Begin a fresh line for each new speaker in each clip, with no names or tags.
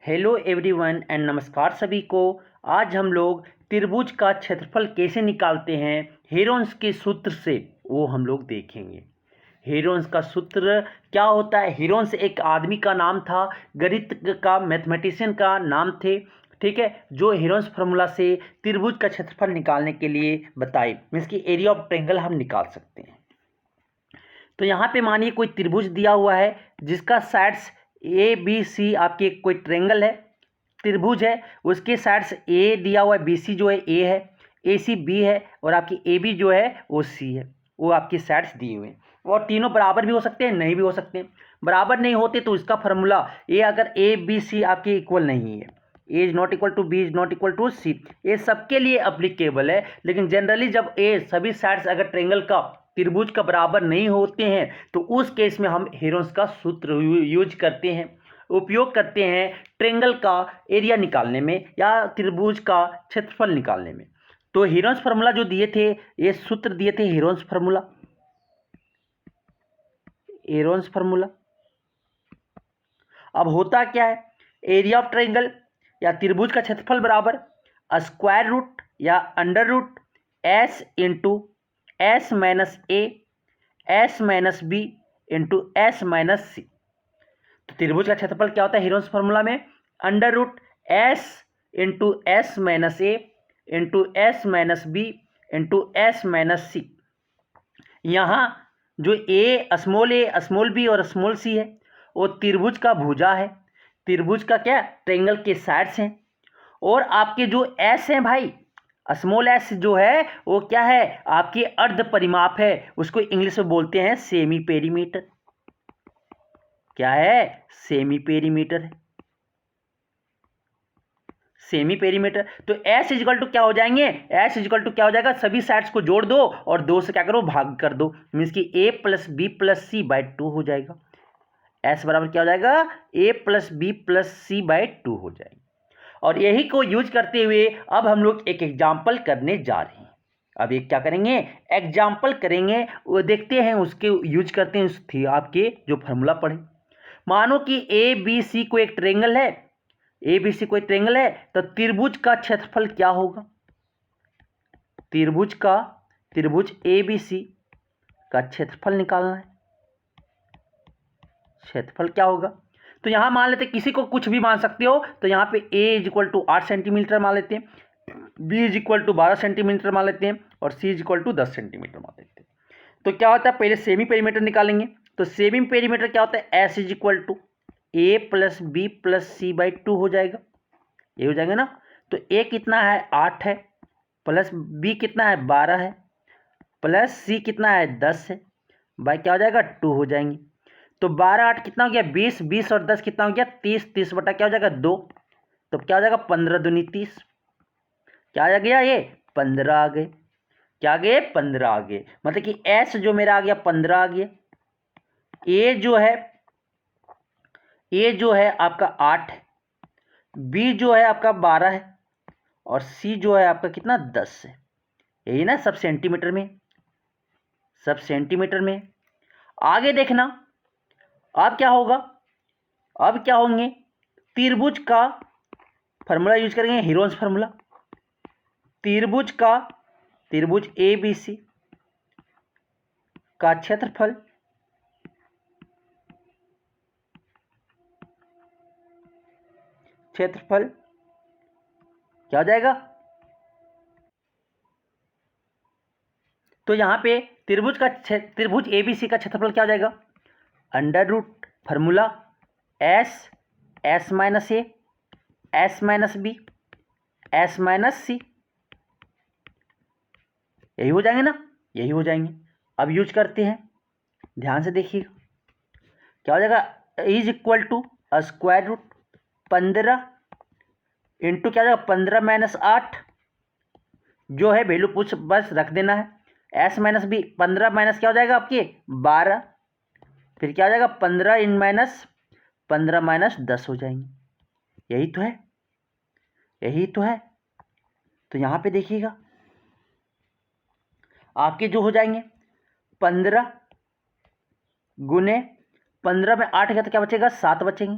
Hello everyone and नमस्कार सभी को। आज हम लोग त्रिभुज का क्षेत्रफल कैसे निकालते हैं हेरोन्स के सूत्र से वो हम लोग देखेंगे। हेरोन्स का सूत्र क्या होता है? हेरोन्स एक आदमी का नाम था, गणित का मैथमेटिशियन का नाम थे, ठीक है, जो हेरोन्स फार्मूला से त्रिभुज का क्षेत्रफल निकालने के लिए बताए, मीन्स की एरिया ऑफ ट्रायंगल हम निकाल सकते हैं। तो यहाँ पे मानिए कोई त्रिभुज दिया हुआ है जिसका साइड्स ए बी सी, आपके कोई ट्रायंगल है, त्रिभुज है, उसके साइड्स ए दिया हुआ है, बी सी जो है ए है, ए सी बी है और आपकी ए बी जो है वो सी है, वो आपकी साइड्स दिए हुए हैं। और तीनों बराबर भी हो सकते हैं, नहीं भी हो सकते हैं। बराबर नहीं होते तो इसका फार्मूला ए, अगर ए बी सी आपके इक्वल नहीं है, A is not equal to B is not equal to C, ये सबके लिए अप्लीकेबल है। लेकिन जनरली जब ए सभी साइड्स अगर ट्रायंगल का, त्रिभुज का बराबर नहीं होते हैं तो उस केस में हम हेरोन्स का सूत्र यूज करते हैं, उपयोग करते हैं ट्रायंगल का एरिया निकालने में या त्रिभुज का क्षेत्रफल निकालने में। तो हेरोन्स फार्मूला जो दिए थे, ये सूत्र दिए थे हेरोन्स फार्मूला, हेरोन्स फार्मूला। अब होता क्या है, एरिया ऑफ ट्रायंगल या त्रिभुज का क्षेत्रफल बराबर स्क्वायर रूट या under root S into S minus A S minus B into S minus C. तो त्रिभुज का क्षेत्रफल क्या होता है हेरोन्स फार्मूला में? Under root S into S minus A into S minus B into S minus C. यहाँ जो ए स्मॉल बी और स्मॉल सी है वो त्रिभुज का भुजा है, त्रिभुज का क्या, ट्रायंगल के साइड्स हैं। और आपके जो एस हैं भाई, स्मॉल एस जो है वो क्या है, आपकी अर्ध परिमाप है, उसको इंग्लिश में बोलते हैं सेमी पेरीमीटर। क्या है? सेमी पेरीमीटर है, सेमी पेरीमीटर। तो एस इजिकल टू क्या हो जाएंगे, एस इजिकल टू क्या हो जाएगा, सभी साइड्स को जोड़ दो और दो से क्या करो, भाग कर दो, मीन्स कि A plus B plus C by 2 हो जाएगा। एस बराबर क्या हो जाएगा, A plus B plus C by 2 हो जाएगा। और यही को यूज करते हुए अब हम लोग एक एग्जाम्पल करने जा रहे हैं। अब एक क्या करेंगे, एग्जाम्पल करेंगे, वो देखते हैं, उसके यूज करते हैं उस आपके जो फार्मूला पढ़े। मानो कि ए बी सी को एक ट्रायंगल है, ए बी सी कोई ट्रायंगल है, तो त्रिभुज का क्षेत्रफल क्या होगा, त्रिभुज ए बी सी का क्षेत्रफल निकालना है। क्षेत्रफल क्या होगा, तो यहां मान लेते, किसी को कुछ भी मान सकते हो, तो यहां पे a is equal to 8 centimetre मान लेते हैं, b is equal to 12 centimetre मान लेते हैं और c is equal to 10 centimetre मान लेते हैं। तो क्या होता है, पहले सेमी पेरीमीटर निकालेंगे। तो सेमी पेरीमीटर क्या होता है, s is equal to a plus B plus C by 2 हो जाएगा, ये हो जाएगा ना। तो a कितना है, 8 है, प्लस b कितना है, 12 है, प्लस c कितना है, 10 है, बाई क्या हो जाएगा, 2 हो जाएंगे। तो 12 8 कितना हो गया, 20, 20 और 10 कितना हो गया, 30, 30 बटा क्या हो जाएगा, 2। तो क्या हो जाएगा, 15 दूनी 30, क्या आ गया, ये 15 आ गए, क्या आ गए, 15 आ गए। मतलब कि एस जो मेरा आ गया 15 आ गया, ए जो है आपका 8 है, बी जो है आपका 12 है और सी जो है आपका कितना, 10 है। यही ना, सब सेंटीमीटर में, सब सेंटीमीटर में। आगे देखना, अब क्या होगा, अब क्या होंगे, त्रिभुज का फार्मूला यूज करेंगे, हेरोन्स फार्मूला। त्रिभुज ए बी सी का क्षेत्रफल क्या हो जाएगा, तो यहां पे त्रिभुज ए बी सी का क्षेत्रफल क्या हो जाएगा, under root formula S minus A S minus B S minus C, यही हो जाएंगे ना, यही हो जाएंगे। अब यूज करते हैं, ध्यान से देखिएगा, क्या हो जाएगा, is equal to square root 15 into क्या हो जाएगा, 15 माइनस 8, जो है वैल्यू पूछ बस रख देना है, एस माइनस बी, 15 माइनस क्या हो जाएगा आपके 12, फिर क्या हो जाएगा 15 इन माइनस 15 माइनस 10 हो जाएंगे। यही तो है, यही तो है। तो यहां पे देखिएगा आपके जो हो जाएंगे 15 गुने 15 में 8 गया तो क्या बचेगा, 7 बचेंगे,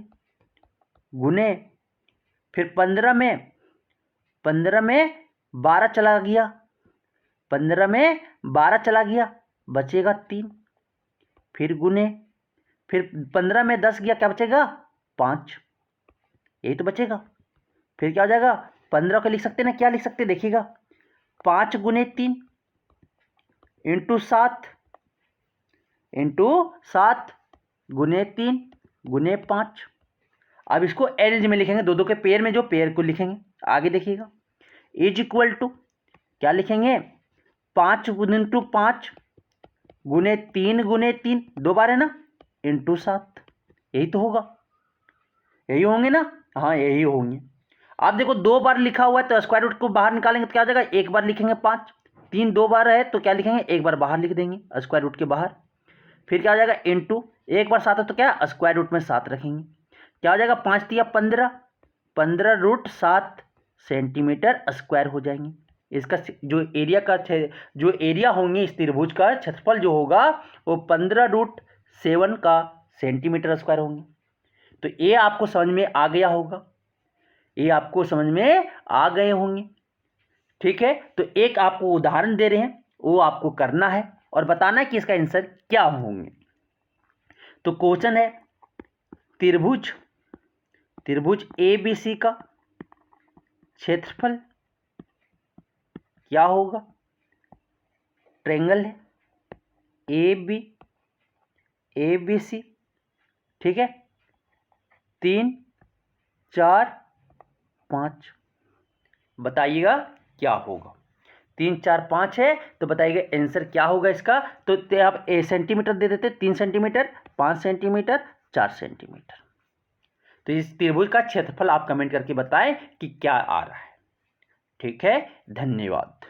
गुने फिर 15 में 12 चला गया, 15 में 12 चला गया, बचेगा 3। फिर गुने, फिर 15 में 10 गया, क्या बचेगा 5, यही तो बचेगा। फिर क्या हो जाएगा, 15 को लिख सकते ना, क्या लिख सकते देखिएगा, 5 गुने 3 इंटू 7 गुने 3 गुने 5। अब इसको एरेंज में लिखेंगे, दो दो के पेयर में, जो पेयर को लिखेंगे आगे देखिएगा, इज इक्वल टू क्या लिखेंगे, 5 इंटू 5 गुने 3 दो बार है ना, इंटू 7, यही तो होगा, यही होंगे ना, हाँ यही होंगे। आप देखो 2 बार लिखा हुआ है तो स्क्वायर रूट को बाहर निकालेंगे तो क्या हो जाएगा, 1 बार लिखेंगे 5, 3 2 बार है तो क्या लिखेंगे, 1 बार बाहर लिख देंगे स्क्वायर रूट के बाहर। फिर क्या हो जाएगा, इंटू 1 बार 7 है तो क्या स्क्वायर रूट में 7 रखेंगे, क्या हो जाएगा, 5 तिया 15, 15√7 सेंटीमीटर स्क्वायर हो जाएंगे। इसका जो एरिया होंगे इस त्रिभुज का क्षेत्रफल जो होगा वो 15√7 का सेंटीमीटर स्क्वायर होंगे। तो ये आपको समझ में आ गया होगा, ये आपको समझ में आ गए होंगे, ठीक है। तो एक आपको उदाहरण दे रहे हैं, वो आपको करना है और बताना है कि इसका आंसर क्या होंगे। तो क्वेश्चन है, त्रिभुज ABC का क्षेत्रफल क्या होगा। ट्रायंगल है ABC, ठीक है, 3 4 5, बताइएगा क्या होगा। 3 4 5 है तो बताइएगा आंसर क्या होगा इसका। तो आप सेंटीमीटर दे देते, 3 सेंटीमीटर, 5 सेंटीमीटर, 4 सेंटीमीटर। तो इस त्रिभुज का क्षेत्रफल आप कमेंट करके बताएं कि क्या आ रहा है, ठीक है। धन्यवाद।